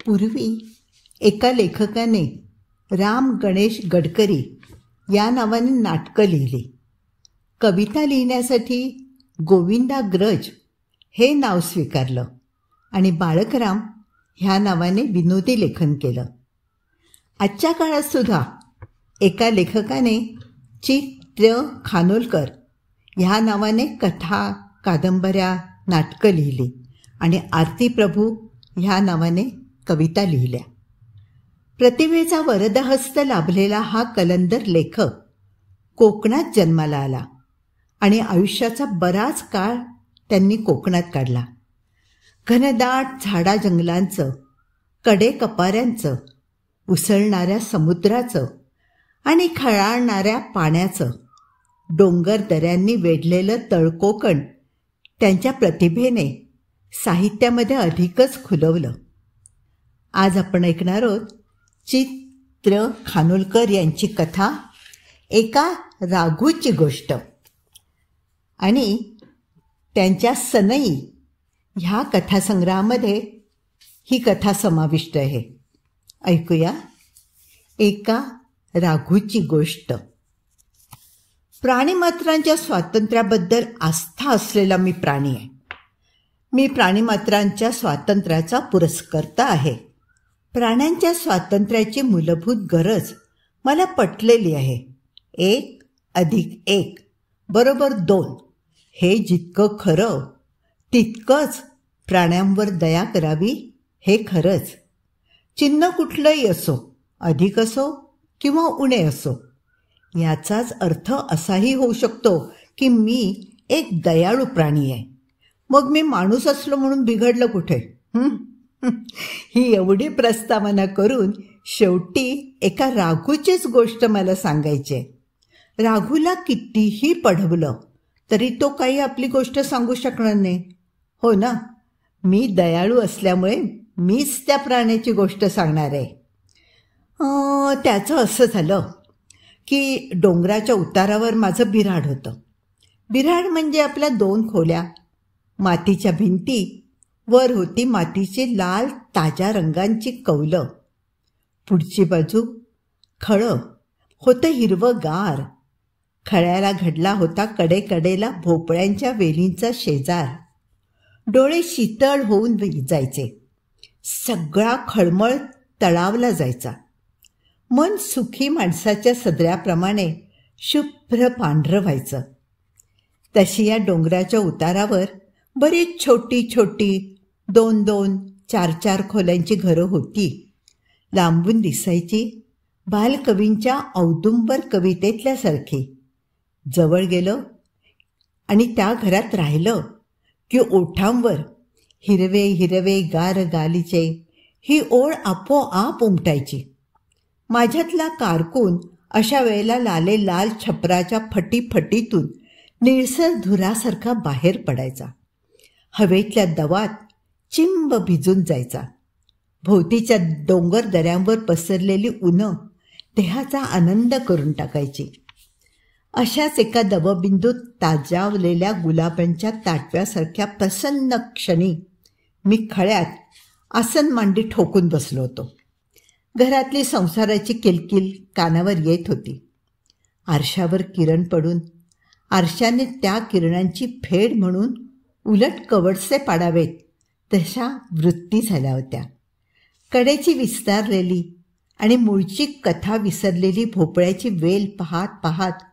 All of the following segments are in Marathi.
पूर्वी एका लेखकाने राम गणेश गडकरी या नावाने नाटकं लिहिली. कविता लिहिण्यासाठी गोविंदाग्रज हे नाव स्वीकारलं आणि बाळकराम ह्या नावाने विनोदी लेखन केलं. आजच्या काळात सुद्धा एका लेखकाने चित्र खानोलकर ह्या नावाने कथा, कादंबऱ्या, नाटकं लिहिली आणि आरती प्रभू ह्या नावाने कविता लिहिल्या. प्रतिभेचा वरदहस्त लाभलेला हा कलंदर लेखक कोकणात जन्माला आला आणि आयुष्याचा बराच काळ त्यांनी कोकणात काढला. घनदाट झाडा जंगलांचं, कडेकपाऱ्यांचं, उसळणाऱ्या समुद्राचं आणि खळाळणाऱ्या पाण्याचं, डोंगर दऱ्यांनी वेढलेलं तळकोकण त्यांच्या प्रतिभेने साहित्यामध्ये अधिकच खुलवलं. आज आपण ऐकणार आहोत चित्र खानोलकर यांची कथा एका राघूची गोष्ट आणि त्यांच्या सनई ह्या कथासंग्रहामध्ये ही कथा समाविष्ट आहे. ऐकूया एका राघूची गोष्ट. प्राणीमात्रांच्या स्वातंत्र्याबद्दल आस्था असलेला मी प्राणी आहे. मी प्राणीमात्रांच्या स्वातंत्र्याचा पुरस्कर्ता आहे. प्राण्यांच्या स्वातंत्र्याची मूलभूत गरज मला पटलेली आहे. 1+1=2 हे जितकं खरं तितकंच प्राण्यांवर दया करावी हे खरंच. चिन्ह कुठलंही असो, अधिक असो किंवा उणे असो, याचाच अर्थ असाही होऊ शकतो की मी एक दयाळू प्राणी आहे. मग मी माणूस असलो म्हणून बिघडलं कुठे? ही एवढी प्रस्तावना करून शेवटी एका राघूचीच गोष्ट मला सांगायची आहे. राघूला कितीही पढवलं तरी तो काही आपली गोष्ट सांगू शकणार नाही, हो ना. मी दयाळू असल्यामुळे मीच त्या प्राण्याची गोष्ट सांगणार आहे. त्याचं असं झालं की डोंगराच्या उतारावर माझं बिऱ्हाड होतं. बिऱ्हाड म्हणजे आपल्या 2 खोल्या, मातीच्या भिंती, वर होती मातीची लाल ताज्या रंगांची कौलं. पुढची बाजू खळं होतं हिरवंगार. खळ्याला घडला होता कडेकडेला भोपळ्यांच्या वेलींचा शेजार. डोळे शीतळ होऊन जायचे. सगळा खळमळ तळावला जायचा. मन सुखी माणसाच्या सदऱ्याप्रमाणे शुभ्र पांढरं व्हायचं. तशी या डोंगराच्या उतारावर बरीच छोटी छोटी 2-2, 4-4 खोल्यांची घरं होती. लांबून दिसायची बालकवींच्या औदुंबर कवितेतल्यासारखी. जवळ गेलं आणि त्या घरात राहिलं की ओठांवर हिरवे हिरवे गार गालीचे ही ओळ आपोआप उमटायची. माझ्यातला कारकून अशा वेळेला लाले लाल छपराच्या फटीफटीतून निळसर धुरासारखा बाहेर पडायचा. हवेतल्या दवात चिंब भिजून जायचा. भोवतीच्या डोंगर दऱ्यांवर पसरलेली उनं देहाचा आनंद करून टाकायची. अशाच एका दवबिंदूत ताजावलेल्या गुलाबांच्या ताटव्यासारख्या प्रसन्न क्षणी मी खळ्यात आसन मांडी ठोकून बसलो होतो. घरातली संसाराची किलकिल कानावर येत होती. आरशावर किरण पडून आरशाने त्या किरणांची फेड म्हणून उलट कवडसे पाडावेत तशा वृत्ती झाल्या होत्या. कडेची विस्तारलेली आणि मूळची कथा विसरलेली भोपळ्याची वेल पाहत पाहत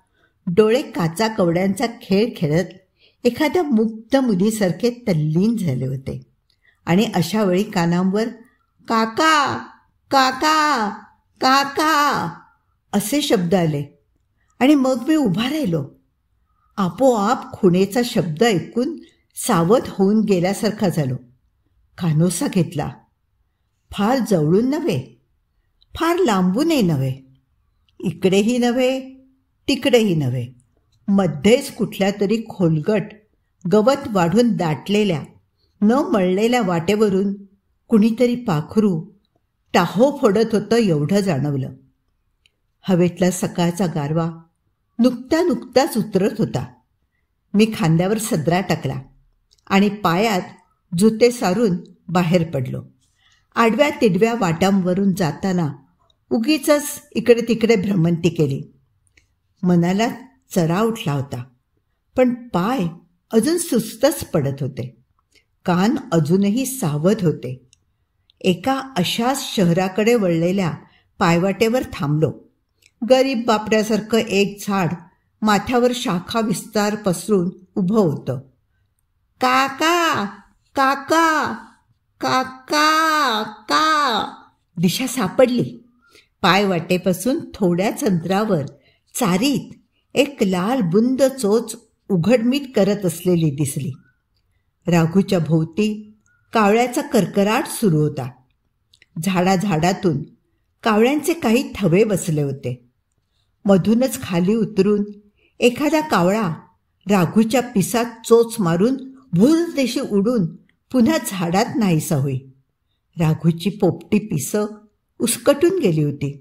डोळे काचा कवड्यांचा खेळ खेळत एखाद्या मुक्त मुलीसारखे तल्लीन झाले होते. आणि अशा वेळी कानांवर काका काका काका असे शब्द आले आणि मग मी उभा राहिलो. आपोआप खुणेचा शब्द ऐकून सावध होऊन गेल्यासारखा झालो. कानोसा घेतला. फार जवळून नव्हे, फार लांबूनही नव्हे, इकडेही नव्हे तिकडेही नव्हे, मध्येच कुठल्या तरी खोलगट गवत वाढून दाटलेल्या न मळलेल्या वाटेवरून कुणीतरी पाखरू टाहो फोडत होतं एवढं जाणवलं. हवेतला सकाळचा गारवा नुकताच उतरत होता. मी खांद्यावर सदरा टाकला आणि पायात जुते सारून बाहेर पडलो. आडव्या तिडव्या वाटांवरून जाताना उगीच इकडे तिकडे भ्रमंती केली. मनाला चरा उठला होता, पण पाय अजून सुस्तच पडत होते. कान अजूनही सावध होते. एका अशाच शहराकडे वळलेल्या पायवाटेवर थांबलो. गरीब बापड्यासारखं एक झाड माथ्यावर शाखा विस्तार पसरून उभं होतं. काका काका काका का दिशा सापडली. पायवाटेपासून थोड्याच अंतरावर चारीत एक लाल बुंद चोच उघडमीट करत असलेली दिसली. राघूच्या भोवती कावळ्याचा करकराट सुरू होता. झाडाझाडातून कावळ्यांचे काही थवे बसले होते. मधूनच खाली उतरून एखादा कावळा राघूच्या पिसात चोच मारून भूरदेशी उडून पुन्हा झाडात नाहीसा होई. राघूची पोपटी पिसं उसकटून गेली होती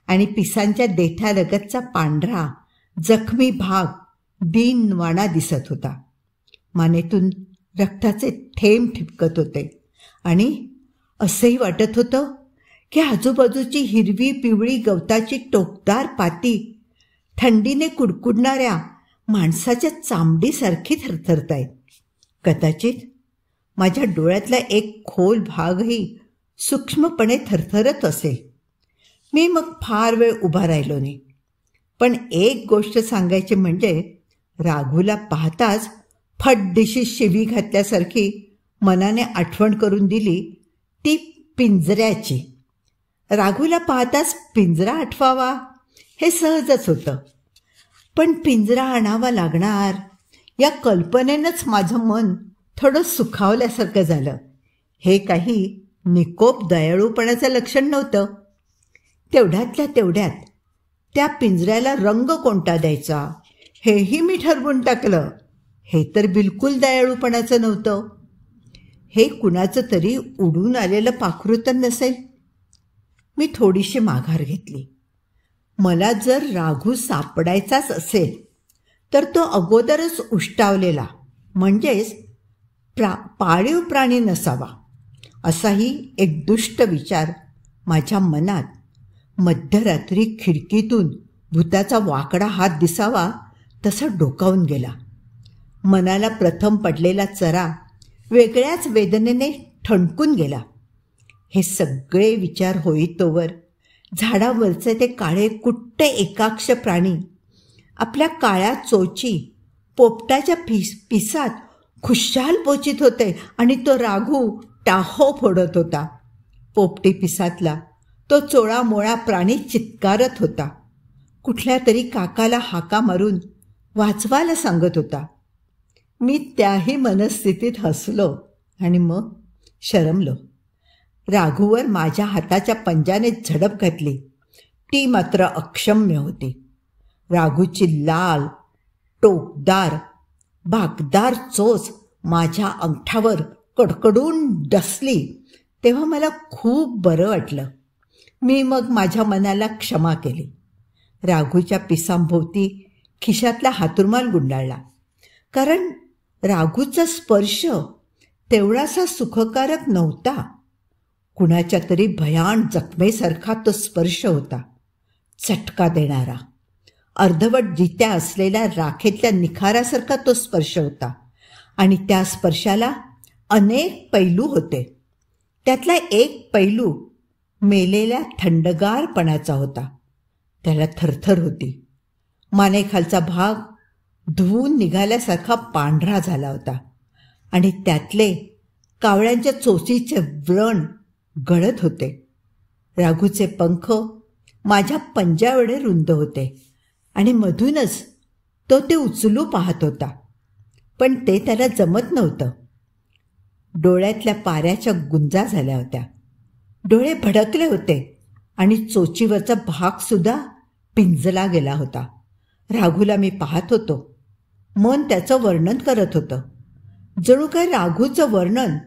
आणि पिसांच्या देठालगतचा पांढरा जखमी भाग दीनवाणा दिसत होता. मानेतून रक्ताचे थेंब ठिपकत होते आणि असंही वाटत होतं की आजूबाजूची हिरवी पिवळी गवताची टोकदार पाती थंडीने कुडकुडणाऱ्या माणसाच्या चामडीसारखी थरथरत आहेत. कदाचित माझ्या डोळ्यातला एक खोल भागही सूक्ष्मपणे थरथरत असेल. मी मग फार वेळ उभा राहिलो नाही. पण एक गोष्ट सांगायची म्हणजे राघूला पाहताच फटदिशी शिवी घातल्यासारखी मनाने आठवण करून दिली ती पिंजऱ्याची. राघूला पाहताच पिंजरा आठवावा हे सहजच होतं, पण पिंजरा आणावा लागणार या कल्पनेनंच माझं मन थोडं सुखावल्यासारखं झालं. हे काही निकोप दयाळूपणाचं लक्षण नव्हतं. तेवढ्यातल्या तेवढ्यात त्या पिंजऱ्याला रंग कोणता द्यायचा हेही मी ठरवून टाकलं. हे तर बिलकुल दयाळूपणाचं नव्हतं. हे कुणाचं तरी उडून आलेलं पाखरू तर नसेल. मी थोडीशी माघार घेतली. मला जर राघू सापडायचाच असेल तर तो अगोदरच उष्टावलेला म्हणजेच पाळीव प्राणी नसावा असाही एक दुष्ट विचार माझ्या मनात मध्यरात्री खिडकीतून भूताचा वाकडा हात दिसावा तसा डोकावून गेला. मनाला प्रथम पडलेला चरा वेगळ्याच वेदनेने ठणकून गेला. हे सगळे विचार होईतोवर झाडावरचे ते काळे कुट्टे एकाक्ष प्राणी आपल्या काळ्या चोची पोपटाच्या पिसात खुशाल पोचित होते आणि तो राघू टाहो फोडत होता. पोपटी पिसातला तो चोळामोळा प्राणी चित्कारत होता. कुठल्या तरी काकाला हाका मारून वाचवायला सांगत होता. मी त्याही मनस्थितीत हसलो आणि मग शरमलो. राघूवर माझ्या हाताच्या पंजाने झडप घातली. ती मात्र अक्षम्य होती. राघूची लाल टोकदार बाकदार चोच माझ्या अंगठावर कडकडून डसली तेव्हा मला खूप बरं वाटलं. मी मग माझ्या मनाला क्षमा केली. राघूच्या पिसांभोवती खिशातला हातरुमाल गुंडाळला, कारण राघूचा स्पर्श तेवढासा सुखकारक नव्हता. कुणाच्या तरी भयान जखमेसारखा तो स्पर्श होता. चटका देणारा, अर्धवट जित्या असलेल्या राखेतल्या निखारासारखा तो स्पर्श होता आणि त्या स्पर्शाला अनेक पैलू होते. त्यातला एक पैलू मेलेल्या थंडगारपणाचा होता. त्याला थरथर होती. मानेखालचा भाग धुवून निघाल्यासारखा पांढरा झाला होता आणि त्यातले कावळ्यांच्या चोचीचे व्रण गळत होते. राघूचे पंख माझ्या पंजाएवढे रुंद होते आणि मधूनच तो ते उचलू पाहत होता, पण ते त्याला जमत नव्हतं. डोळ्यातल्या पाऱ्याच्या गुंजा झाल्या होत्या. डोळे भडकले होते आणि चोचीवरचा भागसुद्धा पिंजला गेला होता. राघूला मी पाहत होतो. मन त्याचं वर्णन करत होतं. जणू काय राघूचं वर्णन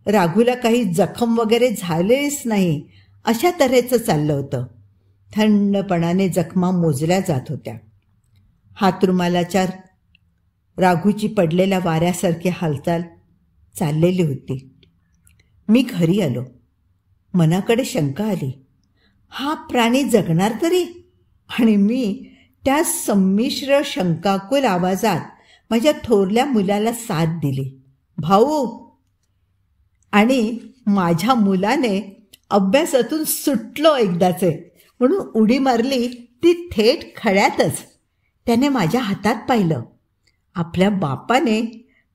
राघूला काही जखम वगैरे झालेच नाही अशा तऱ्हेचं चाललं होतं. थंडपणाने जखमा मोजल्या जात होत्या. हातरुमालाच्या राघूची पडलेल्या वाऱ्यासारखी हालचाल चाललेली होती. मी घरी आलो. मनाकडे शंका आली. हा प्राणी जगणार तरी? आणि मी त्या संमिश्र शंकाकुल आवाजात माझ्या थोरल्या मुलाला साथ दिली, भाऊ. आणि माझ्या मुलाने अभ्यासातून सुटलो एकदाचे म्हणून उडी मारली ती थेट खड्यातच. त्याने माझ्या हातात पाहिलं. आपल्या बापाने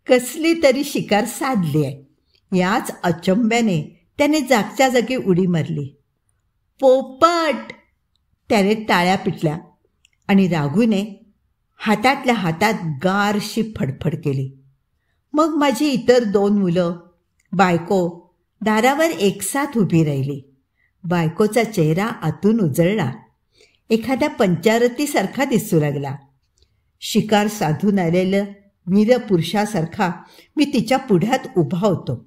कसली तरी शिकार साधली आहे. याच अचंब्याने त्याने जागच्या जागी उडी मारली. पोपट! त्याने टाळ्या पिटल्या आणि राघूने हातातल्या हातात गारशी फडफड केली. मग माझी इतर 2 मुलं, बायको दारावर एकसाथ उभी राहिली. बायकोचा चेहरा आतून उजळला, एखाद्या पंचारतीसारखा दिसू लागला. शिकार साधून आलेलं वीरपुरुषासारखा मी तिच्या पुढ्यात उभा होतो.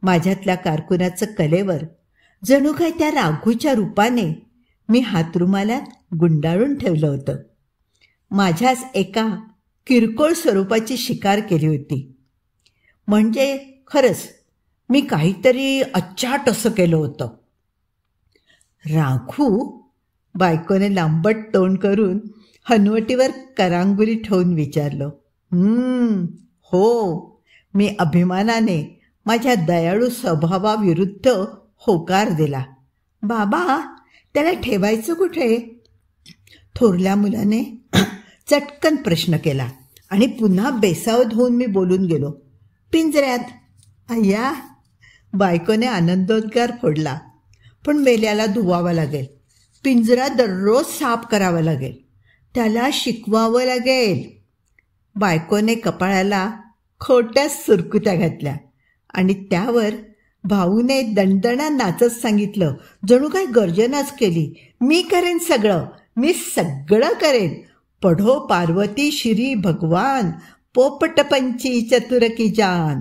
माझ्यातल्या कारकुनाचं कलेवर जणू काय त्या राघूच्या रूपाने मी हातरुमालात गुंडाळून ठेवलं होतं. माझ्याच एका किरकोळ स्वरूपाची शिकार केली होती. म्हणजे खरंच मी काहीतरी अच्चाट असं केलं होतं. राघू? बायकोने लांबट तोंड करून हनवटीवर करांगुली ठेवून विचारलं. हो, मी अभिमानाने माझ्या दयाळू स्वभावाविरुद्ध होकार दिला. बाबा, त्याला ठेवायचं कुठे? थोरल्या मुलाने चटकन प्रश्न केला आणि पुन्हा बेसावध होऊन मी बोलून गेलो. पिंजऱ्यात. अय्या! बायकोने आनंदोद्गार फोडला. पण मेल्याला धुवावं लागेल. पिंजरा दररोज साफ करावा लागेल. त्याला शिकवावं लागेल. बायकोने कपाळाला खोट्या सुरकुत्या घातल्या आणि त्यावर भाऊने दणदणा नाचत सांगितलं, जणू काय गर्जनाच केली. मी करेन सगळं, मी सगळं करेन. पढो पार्वती श्री भगवान, पोपटपंची चतुर की जान.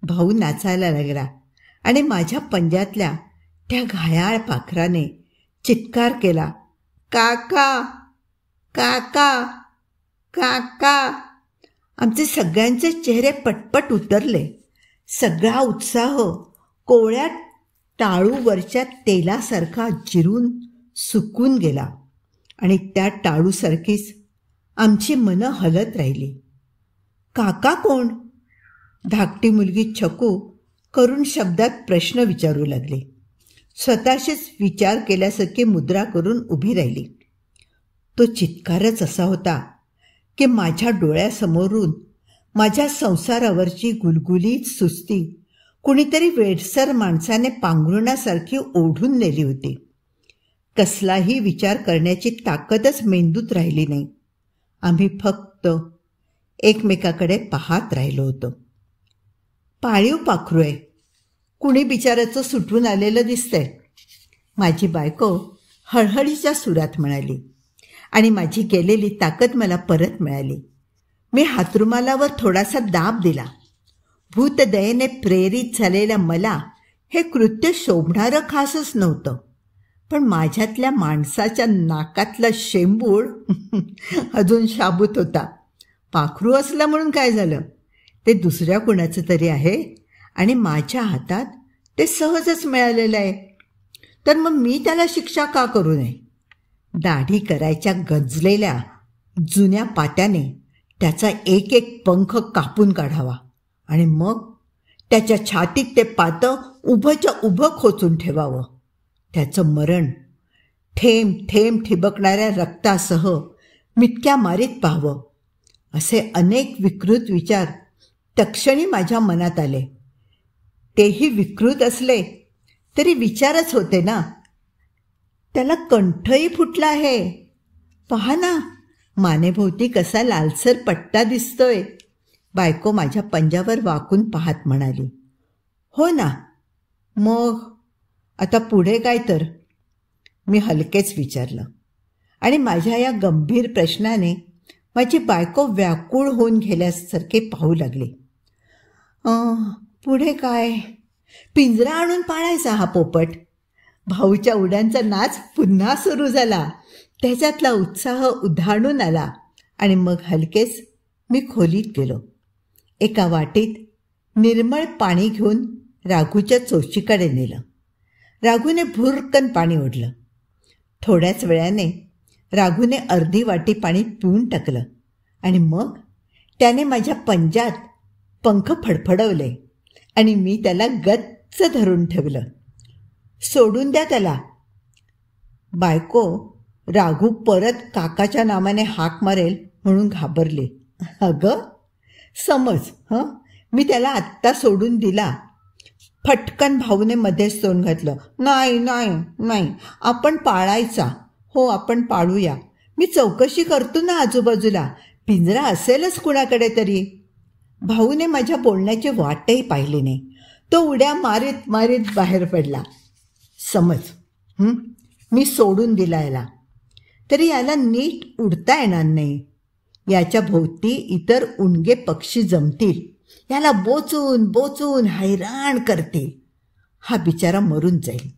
भाऊ नाचायला लागला आणि माझ्या पंजातल्या त्या घायाळ पाखराने चित्कार केला, काका काका काका. आमचे सगळ्यांचे चेहरे पटपट उतरले. सगळा उत्साह कोवळ्या टाळूवरच्या तेलासारखा जिरून सुकून गेला आणि त्या टाळूसारखीच आमची मनं हलत राहिली. काका कोण? धाकटी मुलगी छकू करून शब्दात प्रश्न विचारू लागली. स्वतःशीच विचार केल्यासारखी मुद्रा करून उभी राहिली. तो चित्कारच असा होता की माझ्या डोळ्यासमोरून माझ्या संसारावरची गुलगुलीत सुस्ती कुणीतरी वेडसर माणसाने पांघरुणासारखी ओढून नेली होती. कसलाही विचार करण्याची ताकदच मेंदूत राहिली नाही. आम्ही फक्त एकमेकाकडे पाहत राहिलो होतो. पाळीव पाखरू आहे, कुणी बिचाराचं सुटून आलेलं दिसतंय, माझी बायको हळहळीच्या सुरात म्हणाली आणि माझी गेलेली ताकद मला परत मिळाली. मी हातरुमालावर थोडासा दाब दिला. भूतदयेने प्रेरित झालेल्या मला हे कृत्य शोभणारं खासच नव्हतं. पण माझ्यातल्या माणसाच्या नाकातला शेंबूड अजून शाबूत होता. पाखरू असलं म्हणून काय झालं, ते दुसऱ्या कुणाचं तरी आहे आणि माझ्या हातात ते सहजच मिळालेलं आहे. तर मग मी त्याला शिक्षा का करू नये? दाढी करायच्या गंजलेल्या जुन्या पाट्याने त्याचा एक एक पंख कापून काढावा आणि मग त्याच्या छातीत ते पातं उभंच्या उभं खोचून ठेवावं. त्याचं मरण थेंब थेंब ठिबकणाऱ्या रक्तासह मिटक्या मारीत पाहावं. असे अनेक विकृत विचार तक्षणी माझ्या मनात आले. तेही विकृत असले तरी विचारच होते ना. त्याला कंठही फुटला आहे, पहा ना, मानेभोवती कसा लालसर पट्टा दिसतोय. बायको माझ्या पंजावर वाकून पाहत म्हणाली, हो ना, मग आता पुढे काय तर? मी हलकेच विचारलं आणि माझ्या या गंभीर प्रश्नाने माझी बायको व्याकुळ होऊन गेल्यासारखे पाहू लागली. पुढे काय? पिंजरा आणून पाळायचा हा पोपट. भाऊच्या उड्यांचा नाच पुन्हा सुरू झाला. त्याच्यातला उत्साह उधाणून आला आणि मग हलकेच मी खोलीत गेलो. एका वाटीत निर्मळ पाणी घेऊन राघूच्या चोचीकडे नेलं. राघूने भुरकन पाणी ओढलं. थोड्याच वेळाने राघूने अर्धी वाटी पाणी पिऊन टाकलं आणि मग त्याने माझ्या पंजात पंख फडफडवले आणि मी त्याला गच्च धरून ठेवलं. सोडून द्या त्याला. बायको राघू परत काकाच्या नावाने हाक मारेल म्हणून घाबरली. अगं समज, मी त्याला आत्ता सोडून दिला. फटकन भाऊने मध्येच तोंड घातलं. नाही नाही नाही, आपण पाळायचा. हो, आपण पाळूया. मी चौकशी करतो ना आजूबाजूला, पिंजरा असेलच कुणाकडे तरी. भाऊने माझ्या बोलण्याची वाटही पाहिली नाही. तो उड्या मारीत मारीत बाहेर पडला. समज, मी सोडून दिला याला, तरी याला नीट उडता येणार नाही. याच्या भोवती इतर उणगे पक्षी जमतील, याला बोचून बोचून हैराण करतील. हा बिचारा मरून जाईल.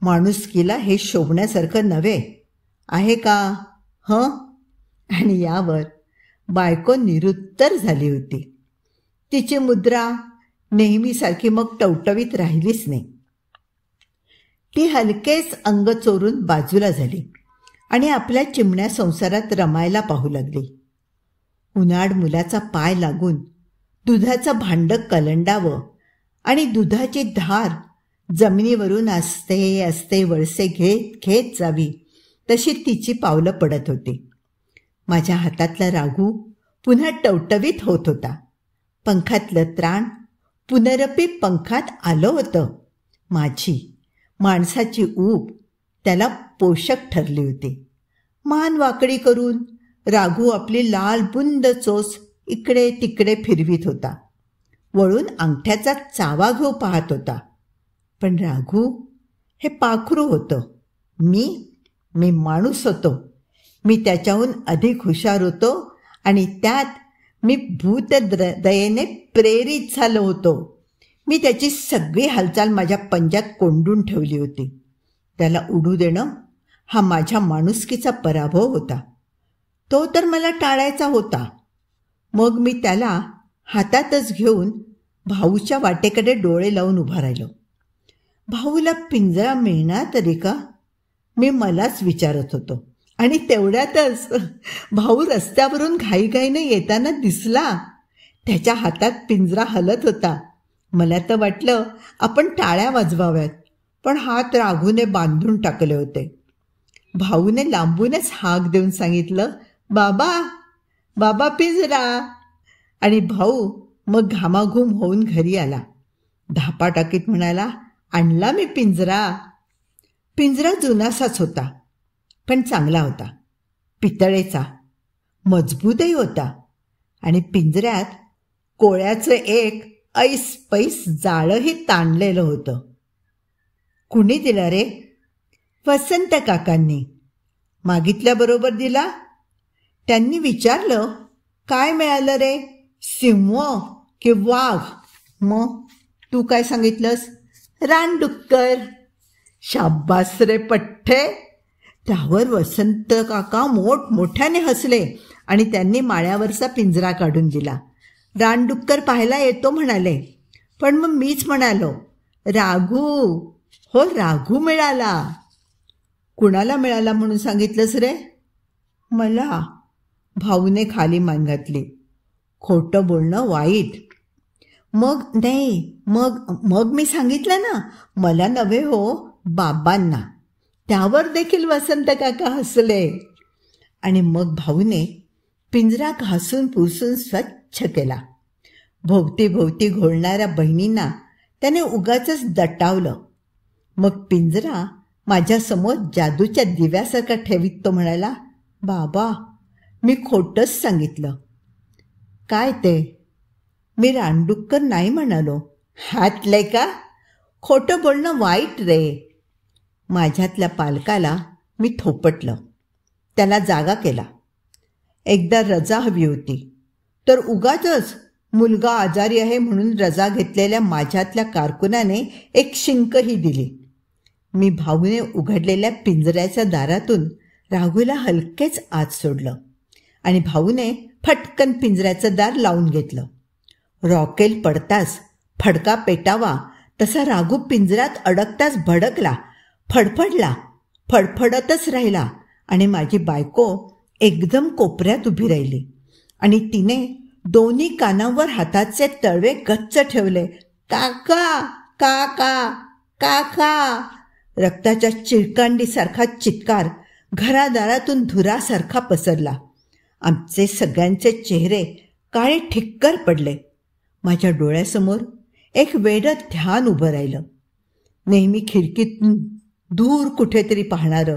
माणुसकीला हे शोभण्यासारखं नव्हे आहे का? आणि यावर बायको निरुत्तर झाली होती. तिची मुद्रा नेहमीसारखी मग टवटवीत राहिलीच नाही. ती हलकेच अंग चोरून बाजूला झाली आणि आपल्या चिमण्या संसारात रमायला पाहू लागली. उन्हाळ मुलाचा पाय लागून दुधाचं भांडं कलंडावं आणि दुधाची धार जमिनीवरून आस्ते आस्ते वळसे घेत घेत जावी, तशी तिची पावलं पडत होती. माझ्या हातातला राघू पुन्हा टवटवीत होत होता. पंखातलं त्राण पुनरपी पंखात आलं होतं. माझी माणसाची ऊब त्याला पोषक ठरली होती. मान वाकडी करून राघू आपली लाल बुंद चोच इकडे तिकडे फिरवीत होता. वळून अंगठ्याचा चावा घेऊ पाहत होता. पण राघू हे पाखरू होतं. मी माणूस होतो. मी त्याच्याहून अधिक हुशार होतो आणि त्यात मी भूतदयेने प्रेरित झालो होतो. मी त्याची सगळी हालचाल माझ्या पंजात कोंडून ठेवली होती. त्याला उडू देणं हा माझ्या माणुसकीचा पराभव होता. तो तर मला टाळायचा होता. मग मी त्याला हातातच घेऊन भाऊच्या वाटेकडे डोळे लावून उभा राहिलो. भाऊला पिंजरा मिळणार तरी का, मी मलाच विचारत होतो. आणि तेवढ्यातच भाऊ रस्त्यावरून घाईघाईने येताना दिसला. त्याच्या हातात पिंजरा हलत होता. मला तर वाटलं आपण टाळ्या वाजवाव्यात, पण हात राघूने बांधून टाकले होते. भाऊने लांबूनच हाक देऊन सांगितलं, बाबा बाबा पिंजरा. आणि भाऊ मग घामाघूम होऊन घरी आला. धापा टाकीत म्हणाला, आणला मी पिंजरा. पिंजरा जुनासाच होता, पण चांगला होता. पितळेचा, मजबूतही होता. आणि पिंजऱ्यात कोळ्याचं एक ऐस पैस जाळंही ताणलेलं होतं. कुणी दिला रे? वसंत काकांनी. मागितल्याबरोबर दिला? त्यांनी विचारलं, काय मिळालं रे, सिंह की वाघ? मग तू काय सांगितलंस? रानडुक्कर. शाब्बास रे पठ्ठे. त्यावर वसंत काका मोठमोठ्याने हसले आणि त्यांनी माळ्यावरचा पिंजरा काढून दिला. रानडुक्कर पाहायला येतो म्हणाले. पण मग मीच म्हणालो, राघू. हो, राघू मिळाला. कुणाला मिळाला म्हणून सांगितलंस रे? मला. भाऊने खाली मान घातली. खोटं बोलणं वाईट. मग नाही, मग मी सांगितलं ना, मला नव्हे हो, बाबांना. त्यावर देखील वसंत काका हसले. आणि मग भाऊने पिंजरा घासून पुसून स्वच्छ केला. भोवती भोवती घोळणाऱ्या बहिणींना त्याने उगाचच दटावलं. मग पिंजरा माझ्यासमोर जादूच्या दिव्यासारखा ठेवीत तो म्हणाला, बाबा मी खोटंच सांगितलं. काय ते? मी रानडुक्कर नाही म्हणालो. हातले का? खोटं बोलणं वाईट रे. माझ्यातल्या पालकाला मी थोपटलं. त्याला जागा केला. एकदा रजा हवी होती, तर उगाचच मुलगा आजारी आहे म्हणून रजा घेतलेल्या माझ्यातल्या कारकुनाने एक शिंकही दिली. मी भाऊने उघडलेल्या पिंजऱ्याच्या दारातून राघूला हलकेच आत सोडलं आणि भाऊने फटकन पिंजऱ्याचं दार लावून घेतलं. रॉकेल पडताच फडका पेटावा तसा राघू पिंजऱ्यात अडकताच भडकला, फडफडला, फडफडतच राहिला आणि माझी बायको एकदम कोपऱ्यात उभी राहिली आणि तिने दोन्ही कानांवर हाताचे तळवे गच्च ठेवले. काका काका काका. रक्ताच्या चिळकांडीसारखा चित्कार घरादारातून धुरासारखा पसरला. आमचे सगळ्यांचे चेहरे काळे ठिक्कर पडले. माझ्या डोळ्यासमोर एक वेडं ध्यान उभं राहिलं. नेहमी खिडकीतून दूर कुठेतरी पाहणारं,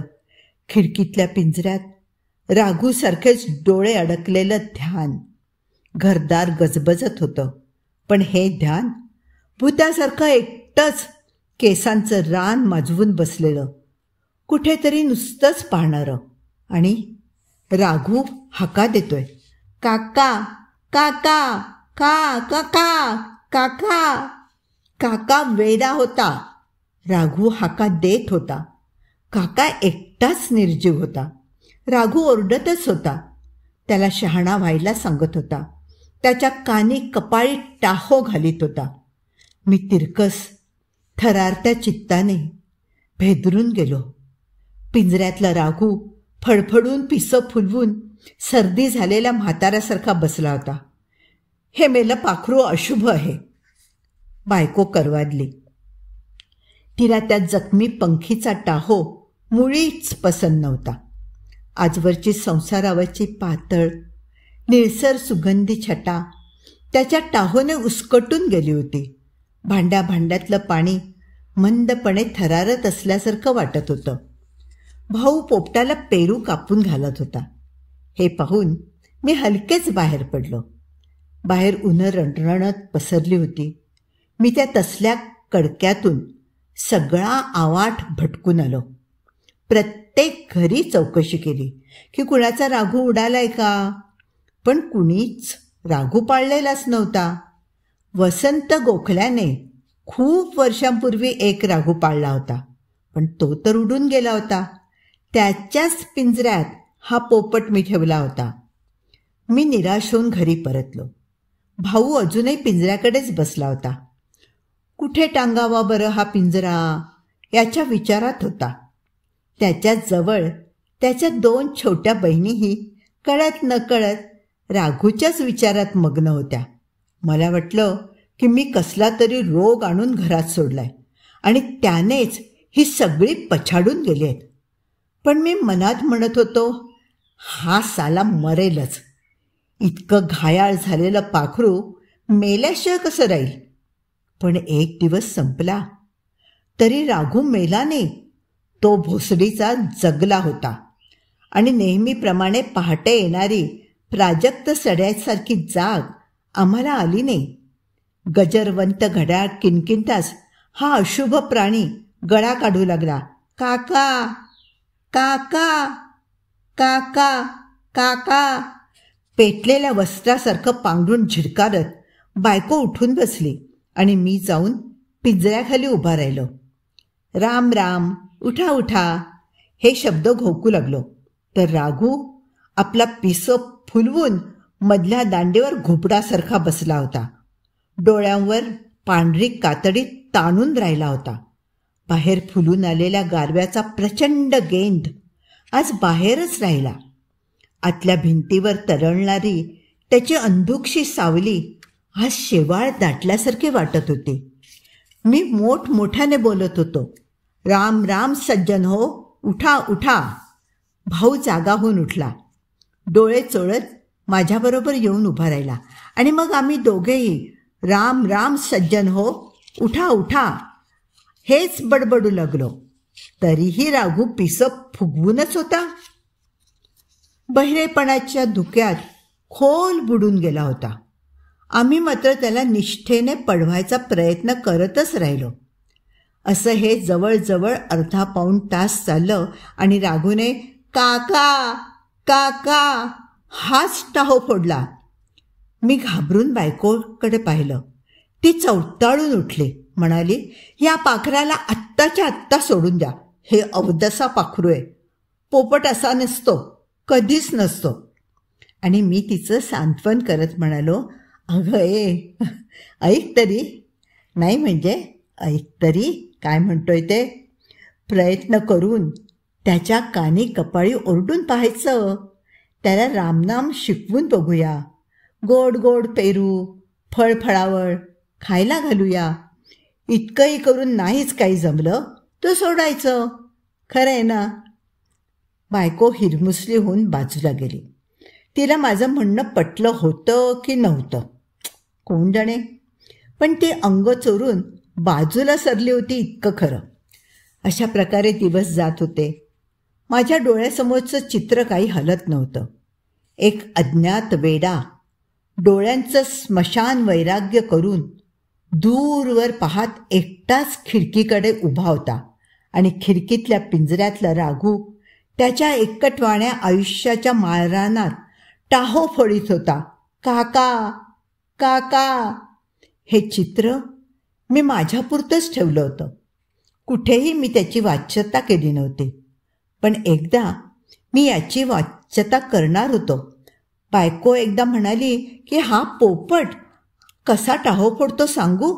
खिडकीतल्या पिंजऱ्यात राघूसारखेच डोळे अडकलेलं ध्यान. घरदार गजबजत होतं, पण हे ध्यान भूतासारखं एकटंच केसांचं रान माजवून बसलेलं, कुठेतरी नुसतंच पाहणारं. आणि राघू हाका देतोय, काका काका का काका काका. काका वेडा होता. राघू हाका देत होता. काका एकटाच निर्जीव होता. राघू ओरडतच होता. त्याला शहाणा व्हायला सांगत होता. त्याच्या कानी कपाळी टाहो घालीत होता. मी तिरकस थरारत्या चित्ताने भेदरून गेलो. पिंजऱ्यातला राघू फडफडून पिसं फुलवून सर्दी झालेल्या म्हाताऱ्यासारखा बसला होता. हे मेलं पाखरू अशुभ आहे. बायको करवादली. तिला त्या जखमी पंखीचा टाहो मुळीच पसंत नव्हता. आजवरची संसारावरची पातळ निळसर सुगंधी छटा त्याच्या टाहोने उसकटून गेली होती. भांड्यातलं पाणी मंदपणे थरारत असल्यासारखं वाटत होतं. भाऊ पोपटाला पेरू कापून घालत होता. हे पाहून मी हलकेच बाहेर पडलो. बाहेर उन्हं रणरणत पसरली होती. मी त्या तसल्या कडक्यातून सगळा आवाठ भटकून आलो. प्रत्येक घरी चौकशी केली की कुणाचा राघू उडालाय का, पण कुणीच राघू पाळलेलाच नव्हता. वसंत गोखल्याने खूप वर्षांपूर्वी एक राघू पाळला होता, पण तो तर उडून गेला होता. त्याच्याच पिंजऱ्यात हा पोपट मी ठेवला होता. मी निराश होऊन घरी परतलो. भाऊ अजूनही पिंजऱ्याकडेच बसला होता. कुठे टांगावा बरं हा पिंजरा याच्या विचारात होता. त्याच्या जवळ त्याच्या 2 छोट्या बहिणीही कळत नकळत राघूच्याच विचारात मग्न होत्या. मला वाटलं की मी कसला तरी रोग आणून घरात सोडलाय आणि त्यानेच ही सगळी पछाडून गेली आहेत. पण मी मनात म्हणत होतो, हा साला मरेलच. इतकं घायाळ झालेलं पाखरू मेल्याशिवाय कसं राहील. पण एक दिवस संपला तरी राघू मेला नाही. तो भोसडीचा जगला होता आणि नेहमीप्रमाणे पहाटे येणारी प्राजक्त सड्यासारखी जाग आम्हाला आली नाही. गजरवंत घड्याळ किणकिणताच हा अशुभ प्राणी गळा काढू लागला. काका काका काका काका. पेटलेल्या वस्त्रासारखं पांघरून झिडकारत बायको उठून बसली आणि मी जाऊन पिंजऱ्याखाली उभा राहिलो. राम राम, उठा उठा हे शब्द घोकू लागलो तर राघू आपला पिसं फुलवून मधल्या दांडीवर घुबडासारखा बसला होता. डोळ्यांवर पांढरी कातडी ताणून राहिला होता. बाहेर फुलून आलेल्या गारव्याचा प्रचंड गेंद आज बाहेरच राहिला. आतल्या भिंतीवर तरळणारी त्याची अंधुकशी सावली आज शेवाळ दाटल्यासारखी वाटत होती. मी मोठमोठ्याने बोलत होतो, राम राम सज्जन हो, उठा उठा. भाऊ जागा होऊन उठला. डोळे चोळत माझ्याबरोबर येऊन उभा राहिला आणि मग आम्ही दोघेही राम राम सज्जन हो, उठा उठा हेच बडबडू लागलो. तरीही राघू पिसं फुगवूनच होता. बहिरेपणाच्या धुक्यात खोल बुडून गेला होता. आम्ही मात्र त्याला निष्ठेने पडवायचा प्रयत्न करतच राहिलो. असं हे जवळजवळ अर्धा पाऊण तास चाललं आणि राघूने काका काका हाच टाहो फोडला. मी घाबरून बायकोकडे पाहिलं. ती चवताळून उठली. म्हणाली, या पाखराला आत्ताच्या आत्ता सोडून द्या. हे अवदसा पाखरू आहे. पोपट असा नसतो, कधीच नसतो. आणि मी तिचं सांत्वन करत म्हणालो, अगं ऐक तरी. नाही म्हणजे ऐक तरी काय म्हणतोय ते. प्रयत्न करून त्याच्या कानी कपाळी ओरडून पाहायचं. त्याला रामनाम शिकवून बघूया. गोड गोड पेरू, फळफळावळ खायला घालूया. इतकंही करून नाहीच काही जमलं तर सोडायचं. खरं आहे ना. बायको हिरमुसली होऊन बाजूला गेली. तिला माझं म्हणणं पटलं होतं की नव्हतं कोण जाणे, पण ती अंग चोरून बाजूला सरली होती इतकं खरं. अशा प्रकारे दिवस जात होते. माझ्या डोळ्यासमोरचं चित्र काही हलत नव्हतं. एक अज्ञात वेडा डोळ्यांचं स्मशान वैराग्य करून दूरवर पाहत एकटाच खिडकीकडे उभा होता आणि खिडकीतल्या पिंजऱ्यातला राघू त्याच्या एकटवाण्या आयुष्याच्या माळरानात टाहो फोडीत होता. काका काका. हे चित्र मी माझ्यापुरतंच ठेवलं होतं. कुठेही मी त्याची वाच्यता केली नव्हती. पण एकदा मी याची वाच्यता करणार होतो. बायको एकदा म्हणाली की हा पोपट कसा टाहो फोडतो सांगू.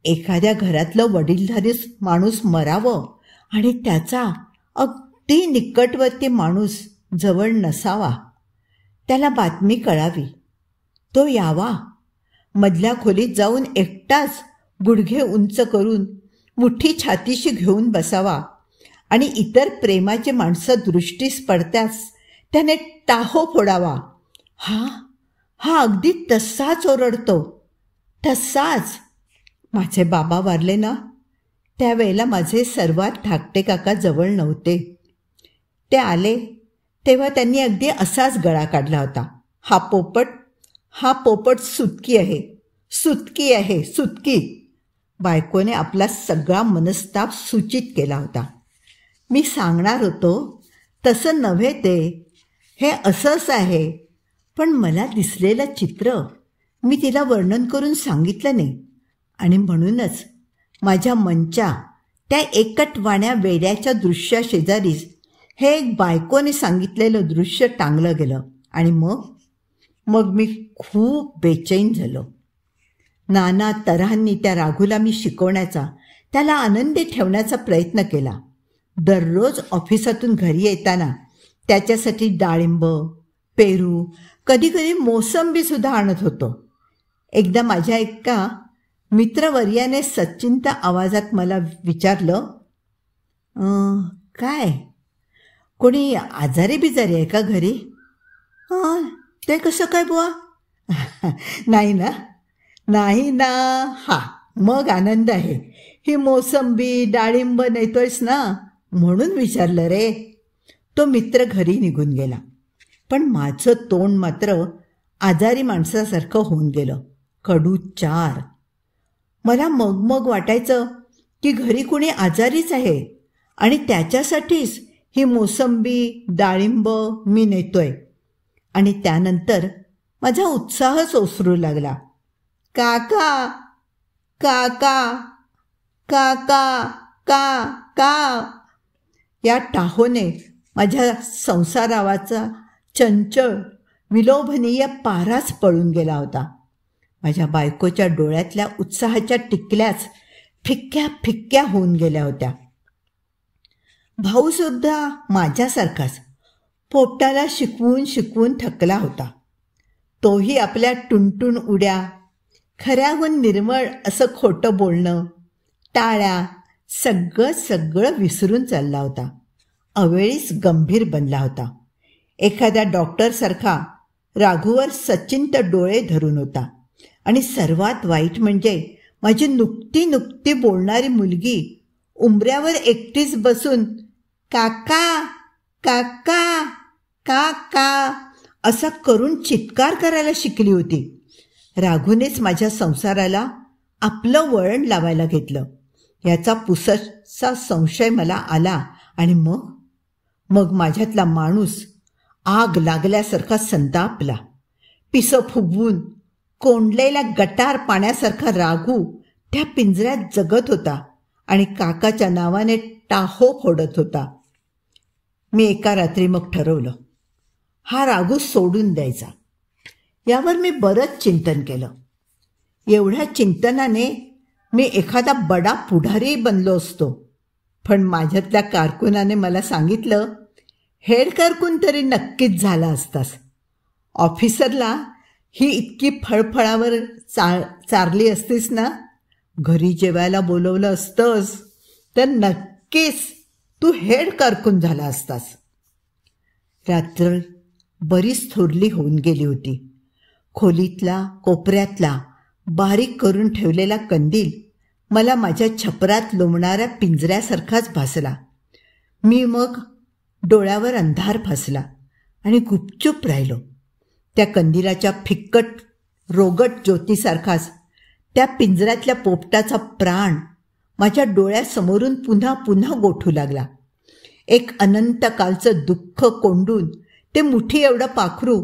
एखाद्या घरातलं वडीलधारी माणूस मरावं आणि त्याचा अगदी निकटवर्ती माणूस जवळ नसावा. त्याला बातमी कळावी. तो यावा. मधल्या खोलीत जाऊन एकटाच गुडघे उंच करून मुठी छातीशी घेऊन बसावा आणि इतर प्रेमाची माणसं दृष्टीस पडत्यास त्याने टाहो फोडावा. हा अगदी तसाच ओरडतो. तसाच. माझे बाबा वारले ना, त्यावेळेला माझे सर्वात धाकटे काका जवळ नव्हते. ते आले तेव्हा त्यांनी अगदी असाच गळा काढला होता. हा पोपट सुटकी आहे, सुटकी आहे, सुटकी. बायकोने आपला सगळा मनस्ताप सूचित केला होता. मी सांगणार होतो तसं नव्हे ते, हे असंच आहे. पण मला दिसलेलं चित्र मी तिला वर्णन करून सांगितलं नाही आणि म्हणूनच माझ्या मनच्या त्या एकटवाण्या वेड्याच्या दृश्याशेजारीच हे एक बायकोने सांगितलेलं दृश्य टांगलं गेलं. आणि मग मी खूप बेचैन झालो. नाना तऱ्हांनी त्या राघूला मी शिकवण्याचा, त्याला आनंदी ठेवण्याचा प्रयत्न केला. दररोज ऑफिसातून घरी येताना त्याच्यासाठी डाळिंब, पेरू, कधीकधी मोसंबीसुद्धा आणत होतो. एकदा माझ्या एका मित्रवर्याने सचिंत आवाजात मला विचारलं, काय कोणी आजारी बिजारी आहे का घरी? ते कसं काय बुवा? नाही ना. हा, मग आनंद आहे. ही मोसंबी डाळिंब नेतोयस ना म्हणून विचारलं रे. तो मित्र घरी निघून गेला. पण माझं तोंड मात्र आजारी माणसासारखं होऊन गेलं. कडू चार. मला मग वाटायचं की घरी कुणी आजारीच आहे आणि त्याच्यासाठीच ही मोसंबी डाळिंब मी नेतोय. आणि त्यानंतर माझा उत्साहच ओसरू लागला. काका काका काका का का. या टाहोने माझ्या संसारावाचा चंचळ विलोभनीय पाराच पळून गेला होता. माझ्या बायकोच्या डोळ्यातल्या उत्साहाच्या टिकल्याच फिक्क्या फिक्क्या होऊन गेल्या होत्या. भाऊसुद्धा माझ्यासारखाच पोपटाला शिकवून थकला होता. तोही आपल्या टुनटुन उड्या, खऱ्याहून निर्मळ असं खोटं बोलणं, टाळ्या सगळं विसरून चालला होता. अवेळीच गंभीर बनला होता. एखाद्या डॉक्टरसारखा राघूवर सचिंत डोळे धरून होता. आणि सर्वात वाईट म्हणजे माझी नुकती बोलणारी मुलगी उंबऱ्यावर एकटीच बसून काका काका काका असा करून चित्कार करायला शिकली होती. राघूनेच माझ्या संसाराला आपलं वळण लावायला घेतलं याचा पुसटसा संशय मला आला. आणि मग माझ्यातला माणूस आग लागल्यासारखा संतापला. पिसं फुगवून कोंडलेल्या गटार पाण्यासारखा राघू त्या पिंजऱ्यात जगत होता आणि काकाच्या नावाने टाहो फोडत होता. मी एका रात्री मग ठरवलं, हा राघू सोडून द्यायचा. यावर मी बरंच चिंतन केलं. एवढ्या चिंतनाने मी एखादा बडा पुढारी बनलो असतो. पण माझ्यातल्या कारकुनाने मला सांगितलं, हेड कारकून तरी नक्कीच झाला असतास. ऑफिसरला ही इतकी फळफळावर चारली असतीस ना, घरी जेवायला बोलवलं असतंस तर नक्कीच तू हेड कारकून झाला असतास. रात्र बरीच थोरली होऊन गेली होती. खोलीतला कोपऱ्यातला बारीक करून ठेवलेला कंदील मला माझ्या छपरात लोंबणाऱ्या पिंजऱ्यासारखाच भासला. मी मग डोळ्यावर अंधार फासला आणि गुपचूप राहिलो. त्या कंदिलाच्या फिक्कट रोगट ज्योतीसारखाच त्या पिंजऱ्यातल्या पोपटाचा प्राण माझ्या डोळ्यासमोरून पुन्हा पुन्हा गोठू लागला. एक अनंत कालचं दुःख कोंडून ते मुठी एवढं पाखरू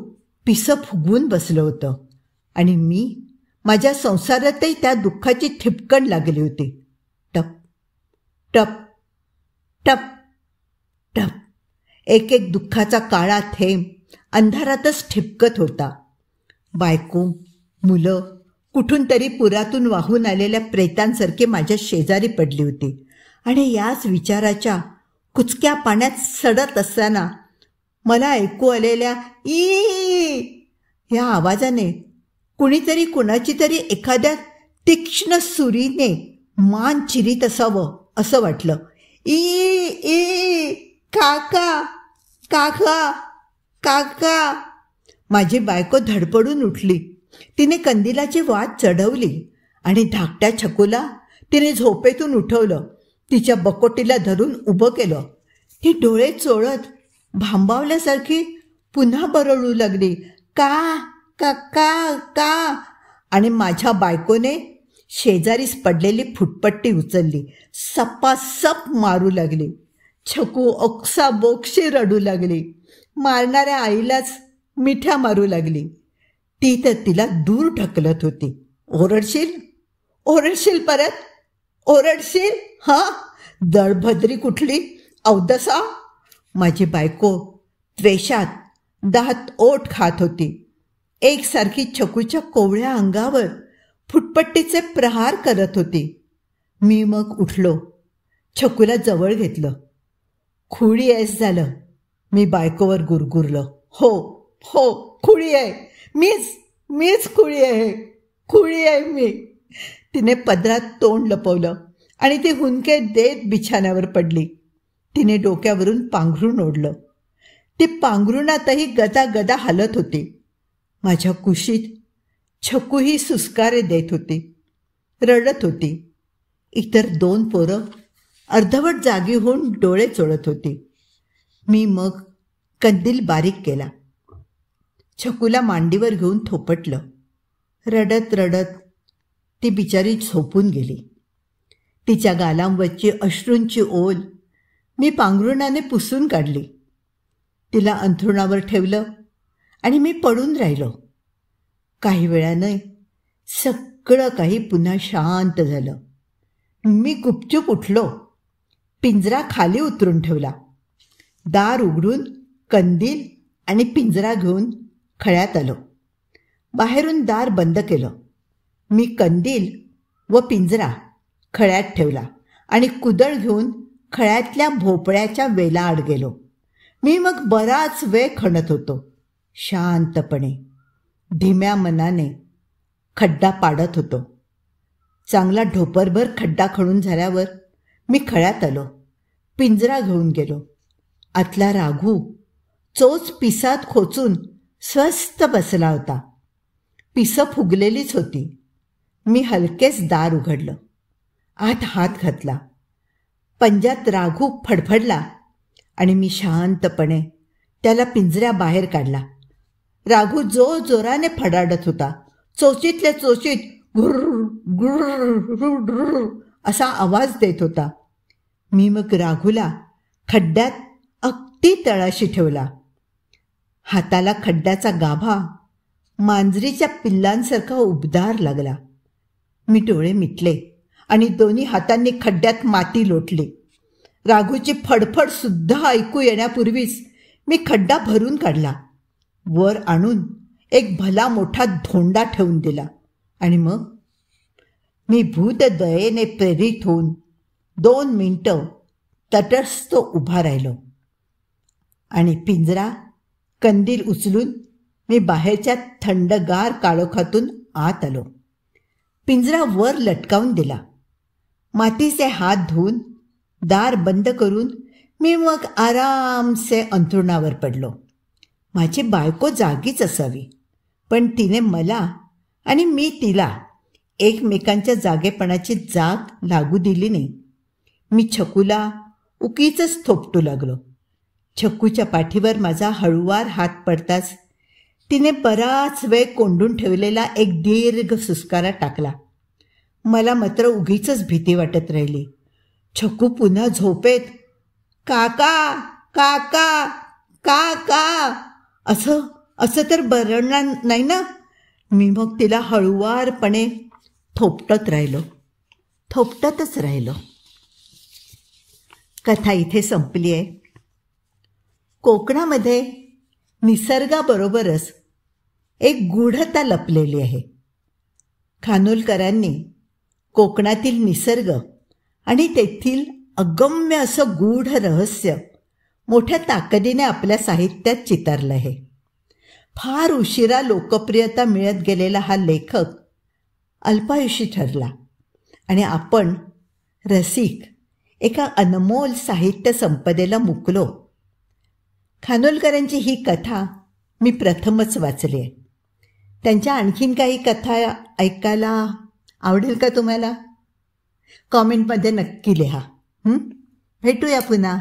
पिसं फुगवून बसलं होतं आणि मी माझ्या संसारातही त्या दुःखाची ठिपकण लागली होती. टप टप टप टप एक एक दुःखाचा काळा थेंब अंधारातच ठिपकत होता. बायको, मुलं कुठून तरी पुरातून वाहून आलेल्या प्रेतांसारखी माझ्या शेजारी पडली होती आणि याच विचाराच्या कुचक्या पाण्यात सडत असताना मला ऐकू आलेल्या ई या आवाजाने कुणीतरी कुणाची तरी एखाद्या तीक्ष्ण सुरीने मान चिरीत असावं असं वाटलं. ई ई काका काका काका. माझी बायको धडपडून उठली. तिने कंदिलाची वात चढवली आणि धाकट्या छकुला तिने झोपेतून उठवलं. तिच्या बकोटीला धरून उभं केलं. ती डोळे चोळत भांबावल्यासारखी पुन्हा बरळू लागली. का का का का. आणि माझ्या बायकोने शेजारीच पडलेली फुटपट्टी उचलली. सपासप मारू लागली. छकू ओक्सा बोक्षी रडू लागली. मारणाऱ्या आईलाच मिठ्या मारू लागली. ती तर तिला दूर ढकलत होती. ओरडशील ओरडशील परत ओरडशील हां, दळभद्री कुठली अवदसा. माझी बायको त्वेषात दात ओठ खात होती. एकसारखी छकूच्या कोवळ्या अंगावर फुटपट्टीचे प्रहार करत होती. मी मग उठलो. छकूला जवळ घेतलं. खुळी आहेस झालं, मी बायकोवर गुरगुरलो. हो हो खुळी आहे, मीच खुळी आहे मी. तिने पदरात तोंड लपवलं आणि ती हुंदके देत बिछाण्यावर पडली. तिने डोक्यावरून पांघरून ओढलं. ती पांघरुणातही गदा गदा हालत होती. माझ्या कुशीत छकूही सुस्कारे देत होती, रडत होती. इतर 2 पोरं अर्धवट जागी होऊन डोळे चोळत होती. मी मग कंदील बारीक केला. छकूला मांडीवर घेऊन थोपटलं. रडत रडत ती बिचारी झोपून गेली. तिच्या गालांवरची अश्रूंची ओल मी पांघरुणाने पुसून काढली. तिला अंथरुणावर ठेवलं आणि मी पडून राहिलो. काही वेळाने सगळं काही पुन्हा शांत झालं. मी गुपचूप उठलो. पिंजरा खाली उतरून ठेवला. दार उघडून कंदील आणि पिंजरा घेऊन खळ्यात आलो. बाहेरून दार बंद केलं. मी कंदील व पिंजरा खळ्यात ठेवला आणि कुदळ घेऊन खळ्यातल्या भोपळ्याच्या वेलाआड गेलो. मी मग बराच वेळ खणत होतो. शांतपणे धीम्या मनाने खड्डा पाडत होतो. चांगला ढोपरभर खड्डा खणून झाल्यावर मी खळ्यात आलो. पिंजरा घेऊन गेलो. आतला राघू चोच पिसात खोचून स्वस्थ बसला होता. पिसं फुगलेलीच होती. मी हलकेच दार उघडलं. आत हात घातला. पंजात राघू फडफडला आणि मी शांतपणे त्याला पिंजऱ्याबाहेर काढला. राघू जोराने फडाडत होता. चोचीतल्या चोचीत गुर्र गुर्र असा आवाज देत होता. मी मग राघूला खड्ड्यात अगदी तळाशी ठेवला. हाताला खड्ड्याचा गाभा मांजरीच्या पिल्लांसारखा उबदार लागला. मी डोळे मिटले आणि दोन्ही हातांनी खड्ड्यात माती लोटली. राघूची फडफड सुद्धा ऐकू येण्यापूर्वीच मी खड्डा भरून काढला. वर आणून एक भला मोठा धोंडा ठेवून दिला आणि मग मी भूतदयेने प्रेरित होऊन 2 मिनिटं तटस्थ उभा राहिलो आणि पिंजरा कंदील उचलून मी बाहेरच्या थंडगार काळोखातून आत आलो. पिंजरा वर लटकावून दिला. मातीचे हात धुवून दार बंद करून मी मग आरामसे अंथरुणावर पडलो. माझी बायको जागीच असावी, पण तिने मला आणि मी तिला एकमेकांच्या जागेपणाची जाग लागू दिली नाही. मी छकूला उगीचच थोपटू लागलो. छकूच्या पाठीवर माझा हळूवार हात पडताच तिने बराच वेळ कोंडून ठेवलेला एक दीर्घ सुस्कारा टाकला. मला मात्र उगीचच भीती वाटत राहिली. छकू पुन्हा झोपेत काका काका काका असं तर बरळणार नाही ना. मी मग तिला हळूवारपणे थोपटतच राहिलो. कथा इथे संपली आहे. कोकणामध्ये निसर्गाबरोबरच एक गूढता लपलेली आहे. खानोलकरांनी कोकणातील निसर्ग आणि तेथील अगम्य असं गूढ रहस्य मोठ्या ताकदीने आपल्या साहित्यात चितारलं आहे. फार उशिरा लोकप्रियता मिळत गेलेला हा लेखक अल्पायुषी ठरला आणि आपण रसिक एका अनमोल साहित्य संपदेला मुकलो. खानोलकरांची ही कथा मी प्रथमच वाचली आहे. त्यांच्या आणखीन काही कथा ऐकायला आवडेल का तुम्हाला? कॉमेंटमध्ये नक्की लिहा. भेटूया पुन्हा.